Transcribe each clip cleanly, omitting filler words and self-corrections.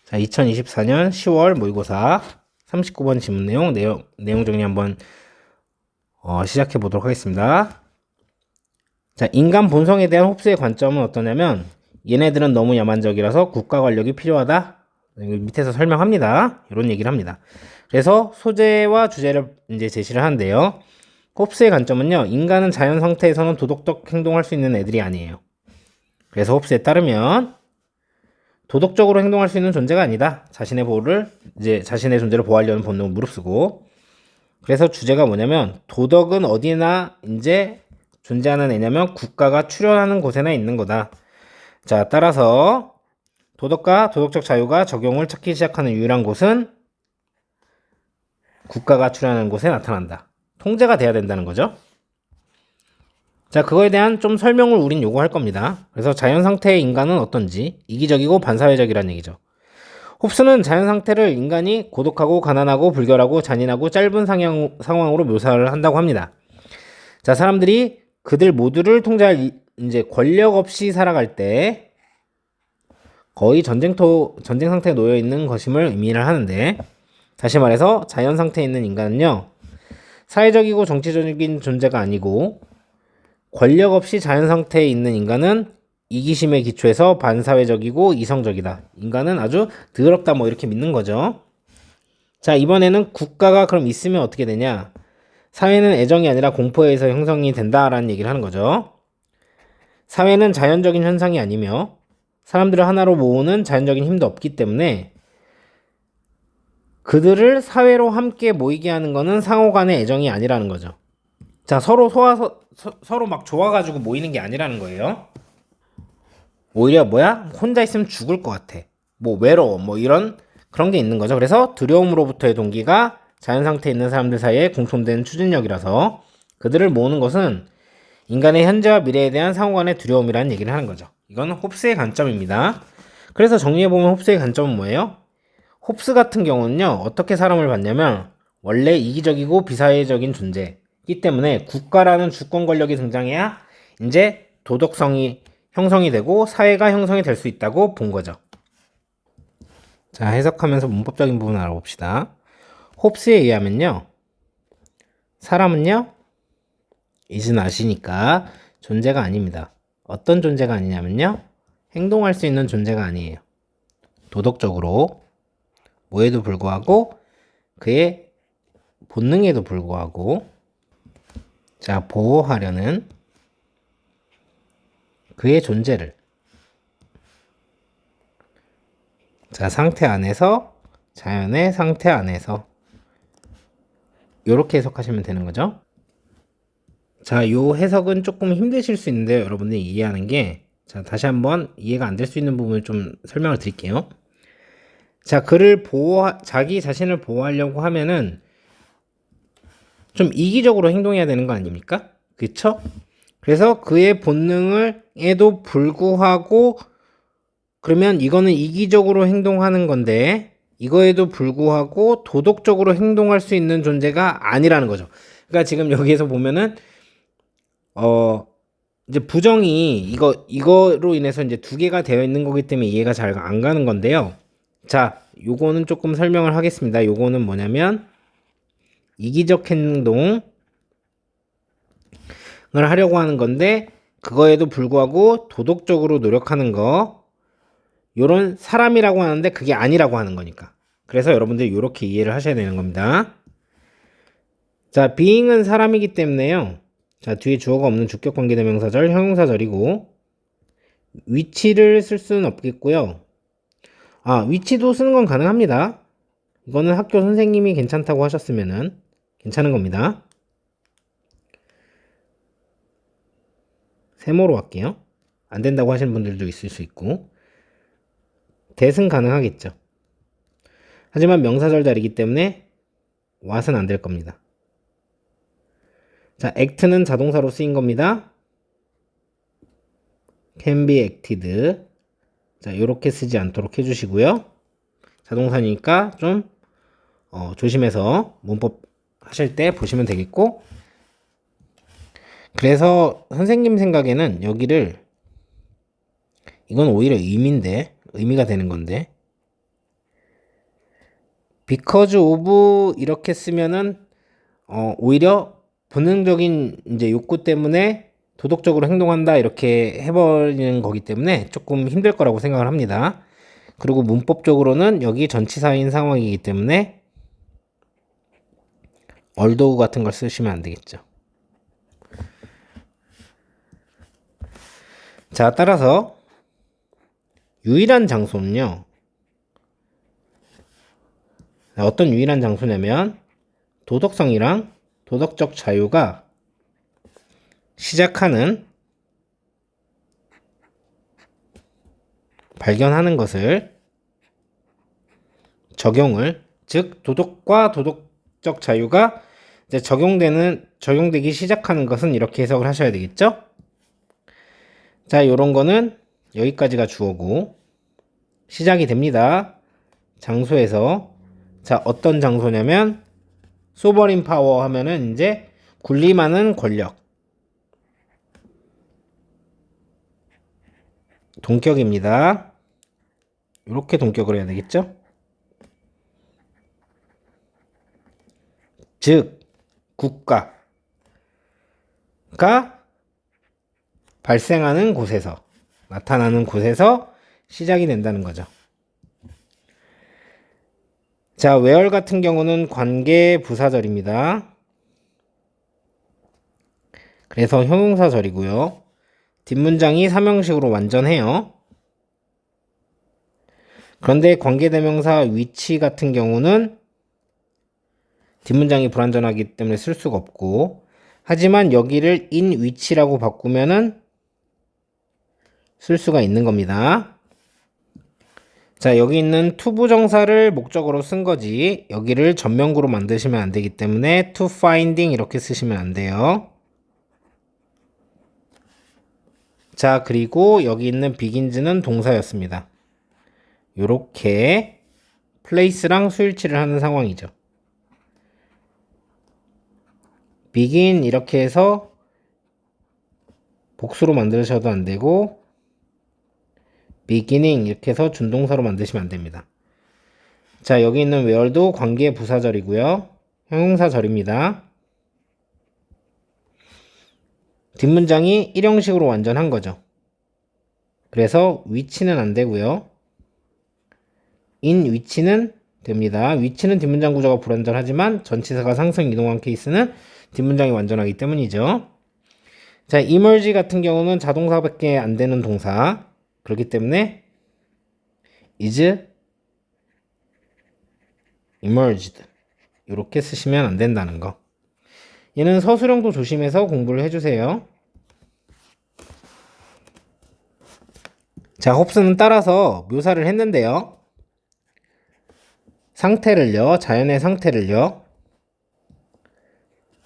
자, 2024년 10월 모의고사 39번 지문 내용 정리 한번 시작해 보도록 하겠습니다. 자, 인간 본성에 대한 홉스의 관점은 어떠냐면 얘네들은 너무 야만적이라서 국가 권력이 필요하다. 밑에서 설명합니다. 이런 얘기를 합니다. 그래서 소재와 주제를 이제 제시를 하는데요. 홉스의 관점은요, 인간은 자연 상태에서는 도덕적 행동할 수 있는 애들이 아니에요. 그래서 홉스에 따르면 도덕적으로 행동할 수 있는 존재가 아니다. 자신의 존재를 보호하려는 본능을 무릅쓰고. 그래서 주제가 뭐냐면 도덕은 어디나 이제 존재하는 애냐면 국가가 출현하는 곳에나 있는 거다. 자, 따라서 도덕과 도덕적 자유가 적용을 찾기 시작하는 유일한 곳은 국가가 출현하는 곳에 나타난다. 통제가 돼야 된다는 거죠. 자, 그거에 대한 좀 설명을 우린 요구할 겁니다. 그래서 자연 상태의 인간은 어떤지, 이기적이고 반사회적이란 얘기죠. 홉스는 자연 상태를 인간이 고독하고 가난하고 불결하고 잔인하고 짧은 상황으로 묘사를 한다고 합니다. 자, 사람들이 그들 모두를 통제할 이제 권력 없이 살아갈 때 거의 전쟁 상태에 놓여 있는 것임을 의미를 하는데, 다시 말해서 자연 상태에 있는 인간은요, 사회적이고 정치적인 존재가 아니고 권력 없이 자연 상태에 있는 인간은 이기심에 기초해서 반사회적이고 이성적이다. 인간은 아주 더럽다 이렇게 믿는 거죠. 자, 이번에는 국가가 그럼 있으면 어떻게 되냐? 사회는 애정이 아니라 공포에 의해서 형성이 된다라는 얘기를 하는 거죠. 사회는 자연적인 현상이 아니며 사람들을 하나로 모으는 자연적인 힘도 없기 때문에 그들을 사회로 함께 모이게 하는 것은 상호 간의 애정이 아니라는 거죠. 자, 서로 막 좋아가지고 모이는 게 아니라는 거예요. 오히려 혼자 있으면 죽을 것 같아. 외로워. 이런 그런 게 있는 거죠. 그래서 두려움으로부터의 동기가 자연 상태에 있는 사람들 사이에 공통된 추진력이라서 그들을 모으는 것은 인간의 현재와 미래에 대한 상호간의 두려움이라는 얘기를 하는 거죠. 이건 홉스의 관점입니다. 그래서 정리해보면 홉스의 관점은 뭐예요? 홉스 같은 경우는요, 어떻게 사람을 봤냐면 원래 이기적이고 비사회적인 존재이기 때문에 국가라는 주권 권력이 등장해야 이제 도덕성이 형성이 되고 사회가 형성이 될 수 있다고 본 거죠. 자, 해석하면서 문법적인 부분 알아봅시다. 홉스에 의하면요, 사람은요, 이젠 아시니까 존재가 아닙니다. 어떤 존재가 아니냐면요, 행동할 수 있는 존재가 아니에요. 도덕적으로 뭐에도 불구하고 그의 본능에도 불구하고 자, 보호하려는 그의 존재를 자, 상태 안에서 자연의 상태 안에서 이렇게 해석하시면 되는 거죠. 자, 요 해석은 조금 힘드실 수 있는데요. 여러분들이 이해하는 게, 자, 다시 한번 이해가 안 될 수 있는 부분을 좀 설명을 드릴게요. 자, 자기 자신을 보호하려고 하면은 좀 이기적으로 행동해야 되는 거 아닙니까? 그쵸? 그래서 그의 본능에도 불구하고 그러면 이거는 이기적으로 행동하는 건데 이거에도 불구하고 도덕적으로 행동할 수 있는 존재가 아니라는 거죠. 그러니까 지금 여기에서 보면은 이제 부정이 이거로 인해서 이제 두 개가 되어 있는 거기 때문에 이해가 잘 안 가는 건데요. 자, 요거는 조금 설명을 하겠습니다. 요거는 뭐냐면 이기적 행동을 하려고 하는 건데 그거에도 불구하고 도덕적으로 노력하는 거, 요런 사람이라고 하는데 그게 아니라고 하는 거니까. 그래서 여러분들이 요렇게 이해를 하셔야 되는 겁니다. 자, being은 사람이기 때문에요. 자, 뒤에 주어가 없는 주격관계대명사절, 형용사절이고 위치를 쓸 수는 없겠고요. 위치도 쓰는 건 가능합니다. 이거는 학교 선생님이 괜찮다고 하셨으면은 괜찮은 겁니다. 세모로 할게요. 안 된다고 하시는 분들도 있을 수 있고. that은 가능하겠죠. 하지만 명사절 자리이기 때문에 what은 안 될 겁니다. 자, act는 자동사로 쓰인 겁니다. can be acted. 자, 요렇게 쓰지 않도록 해주시고요. 자동사니까 좀 조심해서 문법 하실 때 보시면 되겠고, 그래서 선생님 생각에는 여기를 이건 오히려 의미가 되는 건데 because of 이렇게 쓰면은 오히려 본능적인 이제 욕구 때문에 도덕적으로 행동한다 이렇게 해버리는 거기 때문에 조금 힘들 거라고 생각을 합니다. 그리고 문법적으로는 여기 전치사인 상황이기 때문에 although 같은 걸 쓰시면 안 되겠죠. 자, 따라서 유일한 장소는요. 어떤 유일한 장소냐면 도덕성이랑 도덕적 자유가 시작하는 발견하는 것을 적용을 즉 도덕과 도덕적 자유가 이제 적용되기 시작하는 것은 이렇게 해석을 하셔야 되겠죠? 자, 요런 거는 여기까지가 주어고 시작이 됩니다. 장소에서 자, 어떤 장소냐면 소버린 파워 하면은 이제 군림하는 권력 동격입니다. 이렇게 동격을 해야 되겠죠? 즉 국가가 발생하는 곳에서 나타나는 곳에서 시작이 된다는 거죠. 자, where 같은 경우는 관계 부사절입니다. 그래서 형용사절이고요. 뒷문장이 삼형식으로 완전해요. 그런데 관계대명사 위치 같은 경우는 뒷문장이 불완전하기 때문에 쓸 수가 없고, 하지만 여기를 in 위치라고 바꾸면은 쓸 수가 있는 겁니다. 자, 여기 있는 투부정사를 목적으로 쓴 거지 여기를 전면구로 만드시면 안 되기 때문에 to finding 이렇게 쓰시면 안 돼요. 자, 그리고 여기 있는 begins는 동사였습니다. 요렇게 place랑 수일치를 하는 상황이죠. begin 이렇게 해서 복수로 만드셔도 안 되고 beginning 이렇게 해서 준동사로 만드시면 안 됩니다. 자, 여기 있는 where도 관계 부사절이고요. 형용사절입니다. 뒷문장이 일형식으로 완전한 거죠. 그래서 위치는 안 되고요. in 위치는 됩니다. 위치는 뒷문장 구조가 불완전하지만 전치사가 상승 이동한 케이스는 뒷문장이 완전하기 때문이죠. 자, emerge 같은 경우는 자동사밖에 안 되는 동사. 그렇기 때문에 is emerged 이렇게 쓰시면 안 된다는 거. 얘는 서술형도 조심해서 공부를 해주세요. 자, 홉스는 따라서 묘사를 했는데요. 상태를요, 자연의 상태를요,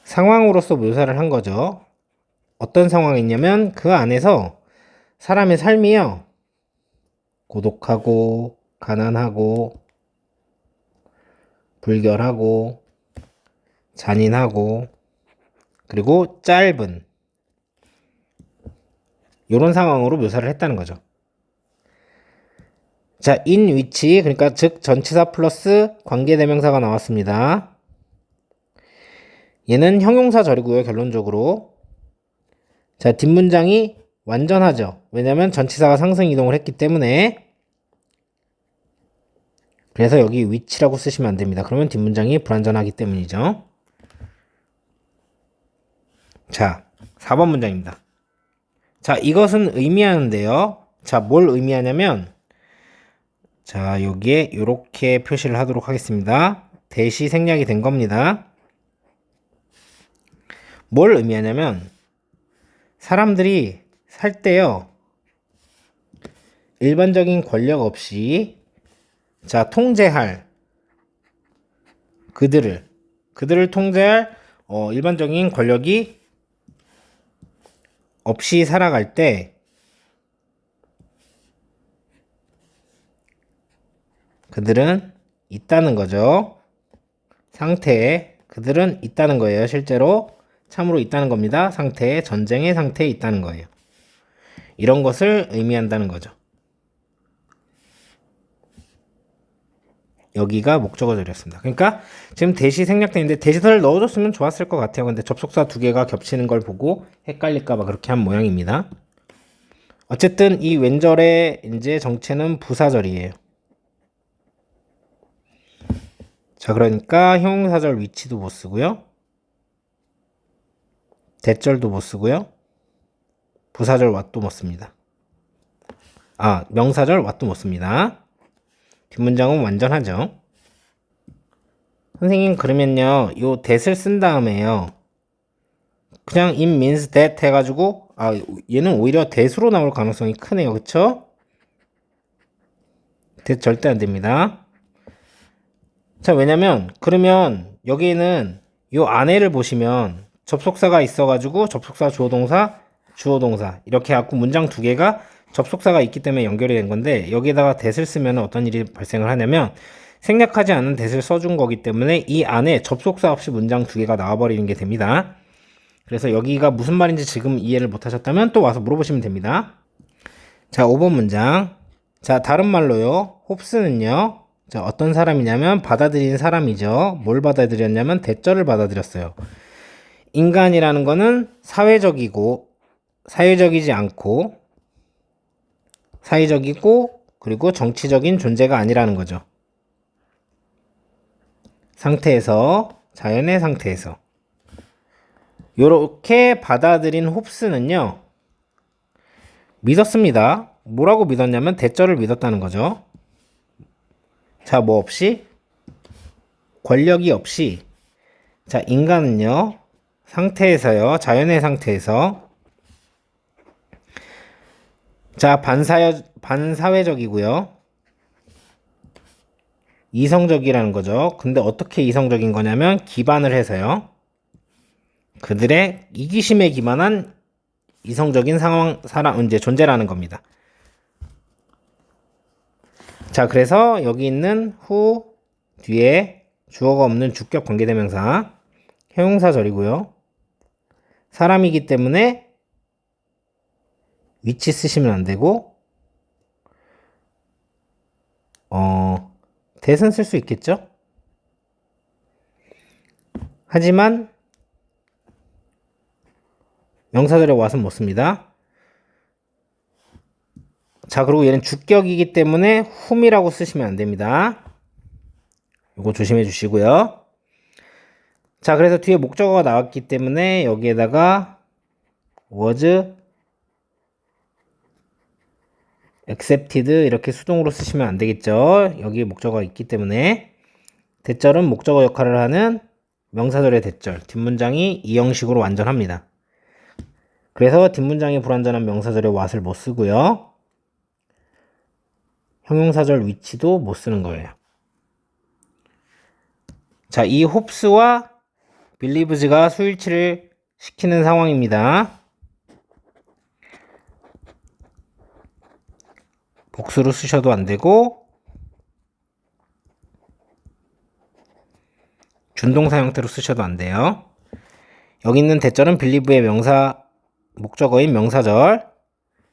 상황으로서 묘사를 한 거죠. 어떤 상황이냐면 그 안에서 사람의 삶이요, 고독하고 가난하고 불결하고 잔인하고 그리고 짧은 이런 상황으로 묘사를 했다는 거죠. 자, in 위치 그러니까 즉 전치사 플러스 관계대명사가 나왔습니다. 얘는 형용사절이고요. 결론적으로 자, 뒷문장이 완전하죠. 왜냐면 전치사가 상승 이동을 했기 때문에. 그래서 여기 위치라고 쓰시면 안 됩니다. 그러면 뒷문장이 불완전하기 때문이죠. 자, 4번 문장입니다. 자, 이것은 의미하는데요. 자, 뭘 의미하냐면 자, 여기에 이렇게 표시를 하도록 하겠습니다. 대시 생략이 된 겁니다. 뭘 의미하냐면 사람들이 살 때요, 일반적인 권력 없이 자, 통제할 그들을 통제할 일반적인 권력이 없이 살아갈 때 그들은 있다는 거죠. 상태에 그들은 있다는 거예요. 실제로 참으로 있다는 겁니다. 상태에, 전쟁의 상태에 있다는 거예요. 이런 것을 의미한다는 거죠. 여기가 목적어절이었습니다. 그러니까 지금 대시 생략돼 있는데 대시설을 넣어줬으면 좋았을 것 같아요. 근데 접속사 두 개가 겹치는 걸 보고 헷갈릴까봐 그렇게 한 모양입니다. 어쨌든 이 왼절의 이제 정체는 부사절이에요. 자, 그러니까 형용사절 위치도 못 쓰고요. 대절도 못 쓰고요. 부사절 what도 못 씁니다. 명사절 what도 못 씁니다. 뒷문장은 완전하죠. 선생님 그러면요 요 that을 쓴 다음에요 그냥 it means that 해가지고 얘는 오히려 that으로 나올 가능성이 크네요. 그쵸? that 절대 안 됩니다. 자, 왜냐면 그러면 여기에는 요 안에를 보시면 접속사가 있어가지고 접속사 주어동사 주어동사 이렇게 해갖고 문장 두 개가 접속사가 있기 때문에 연결이 된 건데 여기에다가 that을 쓰면 어떤 일이 발생을 하냐면 생략하지 않은 that을 써준 거기 때문에 이 안에 접속사 없이 문장 두 개가 나와버리는 게 됩니다. 그래서 여기가 무슨 말인지 지금 이해를 못하셨다면 또 와서 물어보시면 됩니다. 자, 5번 문장. 자, 다른 말로요. 홉스는요. 자, 어떤 사람이냐면 받아들인 사람이죠. 뭘 받아들였냐면 대절을 받아들였어요. 인간이라는 거는 사회적이지 않고 사회적이고 그리고 정치적인 존재가 아니라는 거죠. 상태에서 자연의 상태에서 요렇게 받아들인 홉스는요. 믿었습니다. 뭐라고 믿었냐면 대절을 믿었다는 거죠. 자, 뭐 없이? 권력이 없이. 자, 인간은요. 상태에서요. 자연의 상태에서 자, 반사회적이고요. 이성적이라는 거죠. 근데 어떻게 이성적인 거냐면 기반을 해서요. 그들의 이기심에 기반한 이성적인 이제 존재라는 겁니다. 자, 그래서 여기 있는 who 뒤에 주어가 없는 주격 관계대명사 형용사절이고요. 사람이기 때문에 위치 쓰시면 안 되고 that은 쓸 수 있겠죠? 하지만 명사절에 what은 못 씁니다. 자, 그리고 얘는 주격이기 때문에 whom이라고 쓰시면 안 됩니다. 이거 조심해 주시고요. 자, 그래서 뒤에 목적어가 나왔기 때문에 여기에다가 was accepted 이렇게 수동으로 쓰시면 안 되겠죠. 여기에 목적어가 있기 때문에 대절은 목적어 역할을 하는 명사절의 대절, 뒷문장이 이 형식으로 완전합니다. 그래서 뒷문장이 불완전한 명사절의 what을 못 쓰고요. 형용사절 위치도 못 쓰는 거예요. 자, 이 hopes와 believes가 수일치를 시키는 상황입니다. 복수로 쓰셔도 안 되고 준동사 형태로 쓰셔도 안 돼요. 여기 있는 대절은 believe의 목적어인 명사절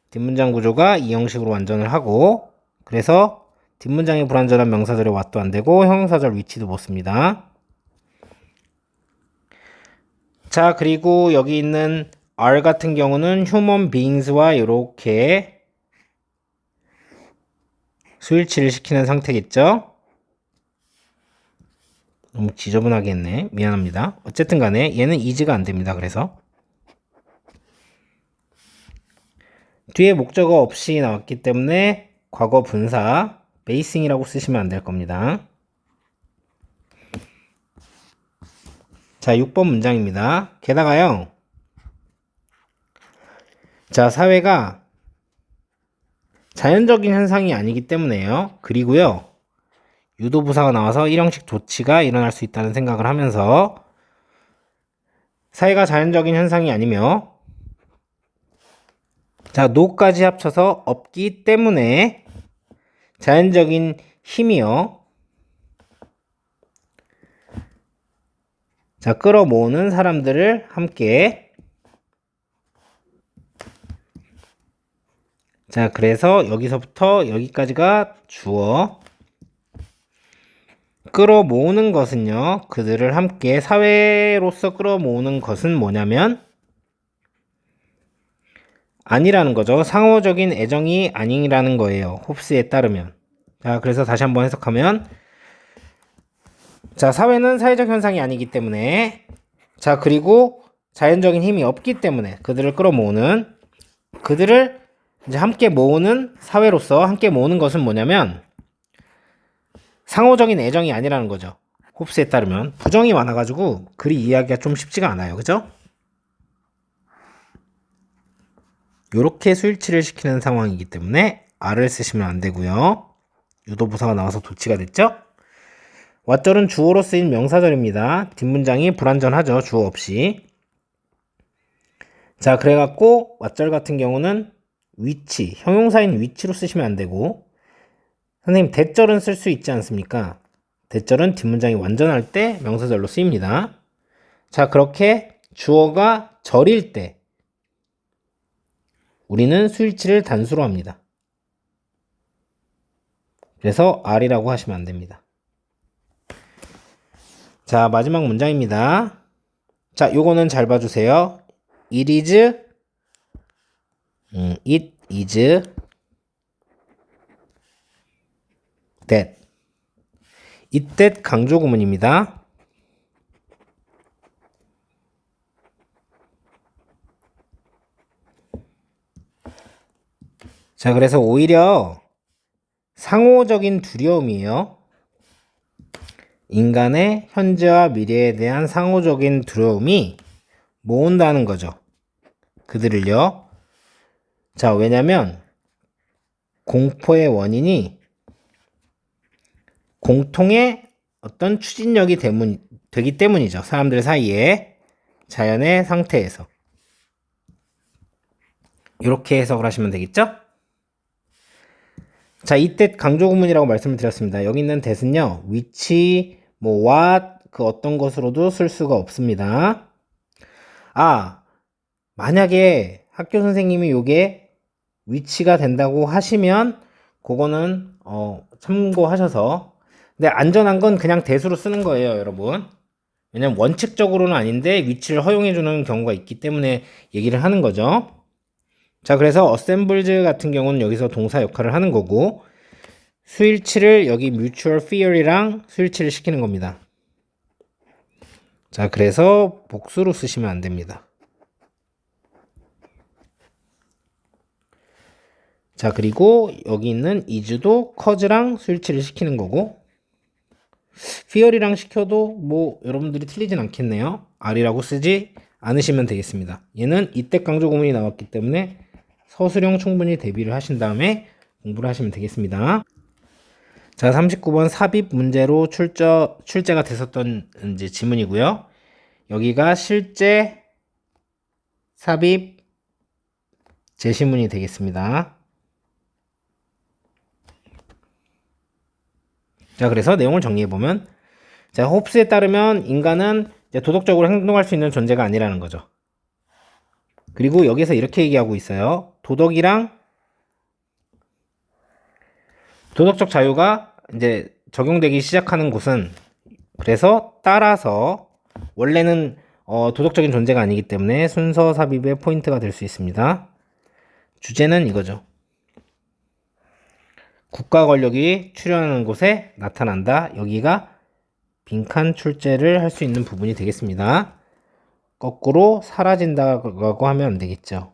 뒷문장 구조가 이 형식으로 완전을 하고 그래서 뒷문장이 불완전한 명사절의 what도 안 되고 형용사절 위치도 못 씁니다. 자, 그리고 여기 있는 are 같은 경우는 human beings와 이렇게 수일치를 시키는 상태겠죠? 너무 지저분하게 했네. 미안합니다. 어쨌든 간에 얘는 is가 안 됩니다. 그래서 뒤에 목적어 없이 나왔기 때문에 과거 분사 basing이라고 쓰시면 안 될 겁니다. 자, 6번 문장입니다. 게다가요. 자, 사회가 자연적인 현상이 아니기 때문에요. 그리고요. 유도부사가 나와서 일형식 조치가 일어날 수 있다는 생각을 하면서 사회가 자연적인 현상이 아니며 자, no까지 합쳐서 없기 때문에 자연적인 힘이요. 자, 끌어모으는 사람들을 함께 자, 그래서 여기서부터 여기까지가 주어 끌어모으는 것은요, 그들을 함께 사회로서 끌어모으는 것은 뭐냐면 아니라는 거죠. 상호적인 애정이 아니라는 거예요. 홉스에 따르면. 자, 그래서 다시 한번 해석하면, 자, 사회는 사회적 현상이 아니기 때문에, 자, 그리고 자연적인 힘이 없기 때문에 그들을 끌어모으는, 그들을 이제 함께 모으는 사회로서 함께 모으는 것은 뭐냐면 상호적인 애정이 아니라는 거죠. 홉스에 따르면. 부정이 많아가지고 글이 이해하기가 좀 쉽지가 않아요. 그죠? 요렇게 수일치를 시키는 상황이기 때문에 R을 쓰시면 안 되고요. 유도부사가 나와서 도치가 됐죠? 왓절은 주어로 쓰인 명사절입니다. 뒷문장이 불완전하죠. 주어 없이. 자, 그래갖고 왓절 같은 경우는 위치, 형용사인 위치로 쓰시면 안 되고, 선생님 대절은 쓸 수 있지 않습니까? 대절은 뒷문장이 완전할 때 명사절로 쓰입니다. 자, 그렇게 주어가 절일 때 우리는 수일치를 단수로 합니다. 그래서 R이라고 하시면 안 됩니다. 자, 마지막 문장입니다. 자, 요거는 잘 봐주세요. It is that. it that 강조 구문입니다. 자, 그래서 오히려 상호적인 두려움이에요. 인간의 현재와 미래에 대한 상호적인 두려움이 모은다는 거죠. 그들을요. 자, 왜냐면 공포의 원인이 공통의 어떤 추진력이 되기 때문이죠. 사람들 사이에 자연의 상태에서. 이렇게 해석을 하시면 되겠죠? 자, 이때 강조 구문이라고 말씀을 드렸습니다. 여기 있는 that은요, which, what, 그 어떤 것으로도 쓸 수가 없습니다. 아, 만약에 학교 선생님이 요게 which가 된다고 하시면 그거는 참고하셔서, 근데 안전한 건 그냥 that으로 쓰는 거예요, 여러분. 왜냐면 원칙적으로는 아닌데 which를 허용해주는 경우가 있기 때문에 얘기를 하는 거죠. 자, 그래서 assembles 같은 경우는 여기서 동사 역할을 하는 거고, 수일치를 여기 mutual fear이랑 수일치를 시키는 겁니다. 자, 그래서 복수로 쓰시면 안 됩니다. 자, 그리고 여기 있는 is도 cause랑 수일치를 시키는 거고, fear이랑 시켜도 뭐 여러분들이 틀리진 않겠네요. R이라고 쓰지 않으시면 되겠습니다. 얘는 이때 강조 구문이 나왔기 때문에 서술형 충분히 대비를 하신 다음에 공부를 하시면 되겠습니다. 자, 39번 삽입 문제로 출제가 됐었던 이제 지문이고요. 여기가 실제 삽입 제시문이 되겠습니다. 자, 그래서 내용을 정리해보면, 자, 홉스에 따르면 인간은 이제 도덕적으로 행동할 수 있는 존재가 아니라는 거죠. 그리고 여기서 이렇게 얘기하고 있어요. 도덕적 자유가 이제 적용되기 시작하는 곳은, 그래서 따라서 원래는 도덕적인 존재가 아니기 때문에 순서 삽입의 포인트가 될 수 있습니다. 주제는 이거죠. 국가 권력이 출현하는 곳에 나타난다. 여기가 빈칸 출제를 할 수 있는 부분이 되겠습니다. 거꾸로 사라진다고 하면 안 되겠죠.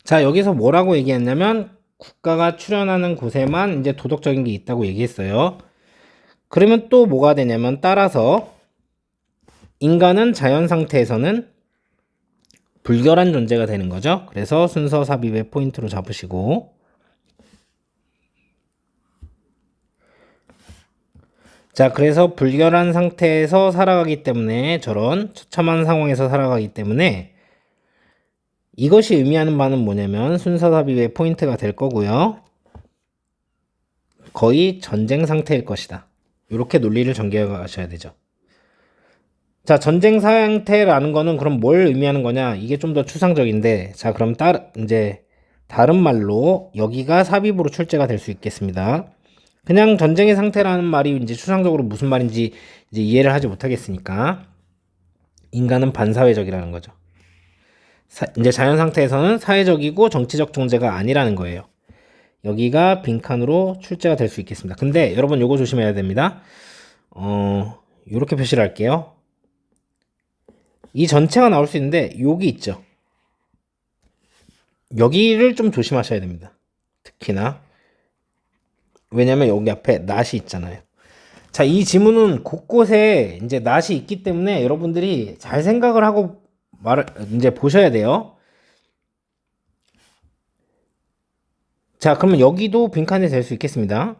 자, 여기서 뭐라고 얘기했냐면 국가가 출현하는 곳에만 이제 도덕적인 게 있다고 얘기했어요. 그러면 또 뭐가 되냐면 따라서 인간은 자연 상태에서는 불결한 존재가 되는 거죠. 그래서 순서 삽입의 포인트로 잡으시고, 자, 그래서 불결한 상태에서 살아가기 때문에, 저런 처참한 상황에서 살아가기 때문에 이것이 의미하는 바는 뭐냐면 순서 삽입의 포인트가 될 거고요. 거의 전쟁 상태일 것이다. 이렇게 논리를 전개해 가셔야 되죠. 자, 전쟁 상태라는 거는 그럼 뭘 의미하는 거냐? 이게 좀 더 추상적인데, 자, 그럼 이제 다른 말로 여기가 삽입으로 출제가 될 수 있겠습니다. 그냥 전쟁의 상태라는 말이 이제 추상적으로 무슨 말인지 이제 이해를 하지 못하겠으니까 인간은 반사회적이라는 거죠. 이제 자연 상태에서는 사회적이고 정치적 존재가 아니라는 거예요. 여기가 빈칸으로 출제가 될 수 있겠습니다. 근데 여러분 요거 조심해야 됩니다. 이렇게 표시를 할게요. 이 전체가 나올 수 있는데 여기 있죠. 여기를 좀 조심하셔야 됩니다. 특히나 왜냐면 여기 앞에 not이 있잖아요. 자, 이 지문은 곳곳에 이제 not이 있기 때문에 여러분들이 잘 생각을 하고 말을 이제 보셔야 돼요. 자, 그러면 여기도 빈칸이 될 수 있겠습니다.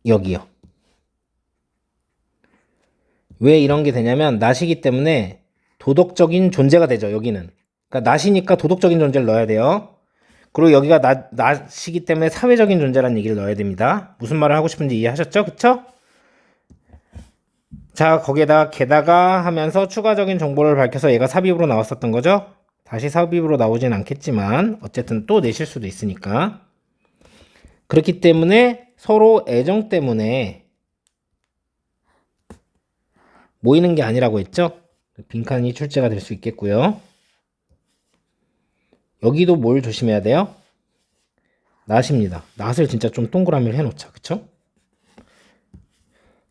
여기요. 왜 이런 게 되냐면 not이기 때문에 도덕적인 존재가 되죠. 여기는. 그러니까 not이니까 도덕적인 존재를 넣어야 돼요. 그리고 여기가 not이기 때문에 사회적인 존재라는 얘기를 넣어야 됩니다. 무슨 말을 하고 싶은지 이해하셨죠? 그쵸? 자, 거기에다 게다가 하면서 추가적인 정보를 밝혀서 얘가 삽입으로 나왔었던 거죠. 다시 삽입으로 나오진 않겠지만 어쨌든 또 내실 수도 있으니까. 그렇기 때문에 서로 애정 때문에 모이는 게 아니라고 했죠. 빈칸이 출제가 될 수 있겠고요. 여기도 뭘 조심해야 돼요? not입니다. not을 진짜 좀 동그라미를 해놓자. 그쵸?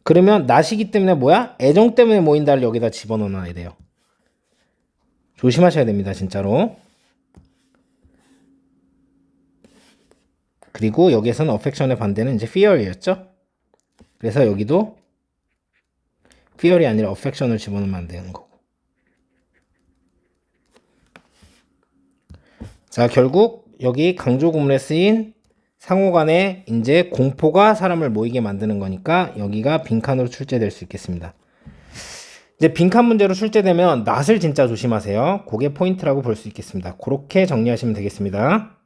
그러면 not이기 때문에 뭐야? 애정 때문에 모인다를 여기다 집어넣어야 돼요. 조심하셔야 됩니다. 진짜로. 그리고 여기에서는 affection의 반대는 이제 fear이었죠. 그래서 여기도 fear이 아니라 affection을 집어넣으면 안 되는 거고. 자, 결국 여기 강조 구문에 쓰인 상호간에 이제 공포가 사람을 모이게 만드는 거니까 여기가 빈칸으로 출제될 수 있겠습니다. 이제 빈칸 문제로 출제되면 not을 진짜 조심하세요. 그게 포인트라고 볼 수 있겠습니다. 그렇게 정리하시면 되겠습니다.